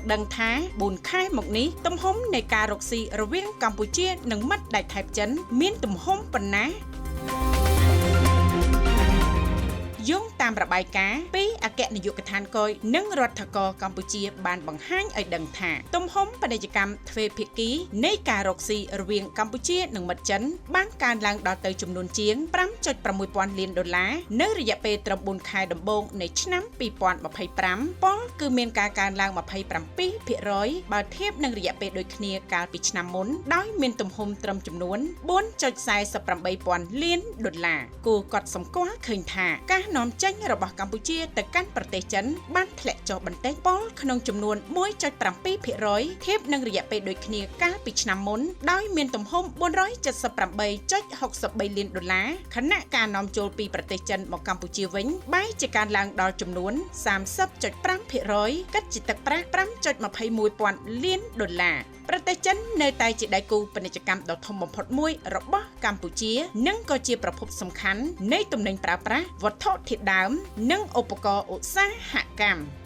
មកដឹងថា4ខែមកនេះទំហំនៃការរកស៊ីរវាងកម្ពុជានិងមិត្តដៃថៃចិនមានទំហំប៉ុណ្ណាយោងតាមរបាយការណ៍ពីអគ្គនាយកដ្ឋានគយនិងរដ្ឋាភិបាលកម្ពុជាបានបង្ហាញឲ្យដឹងថាទំហំពាណិជ្ជកម្មទ្វេភាគីនៃការរកស៊ីរវាងកម្ពុជានិងមិត្តចិនបានកើនឡើងដល់ទៅចំនួនជាង 5.6 ពាន់លានដុល្លារនៅរយៈពេលត្រឹម4ខែដំបូងនៃឆ្នាំ2025ពលគឺមានការកើនឡើង 27% បើធៀបនឹងរយៈពេលដូចគ្នាកាលពីឆ្នាំមុនដោយមានទំហំត្រឹមចំនួន 4.48 ពាន់លានដុល្លារគួរកត់សម្គាល់ឃើញថាការនាំចេញរបស់កម្ពុជាទៅកាន់ប្រទេសចិនបានធ្លាក់ចុះបន្តិចពលក្នុងចំនួន 1.7% ធៀបនឹងរយៈពេលដូចគ្នាកាលពីឆ្នាំមុនដោយមានទំហំ 478.63 លានដុល្លារខណៈការនាំចូលពីប្រទេសចិនមកកម្ពុជាវិញបែរជាកើនឡើងដល់ចំនួន 30.5% គិតជាទឹកប្រាក់ 5.21 ពាន់លានដុល្លារប្រទេសចិននៅតែជាដៃគូពាណិជ្ជកម្មដ៏ធំបំផុតមួយរបស់កម្ពុជានិងក៏ជាប្រភពសំខាន់នៃទំនិញប្រើប្រាស់វត្ថុធាតុដើមនិងឧបករណ៍ឧស្សាហកម្ម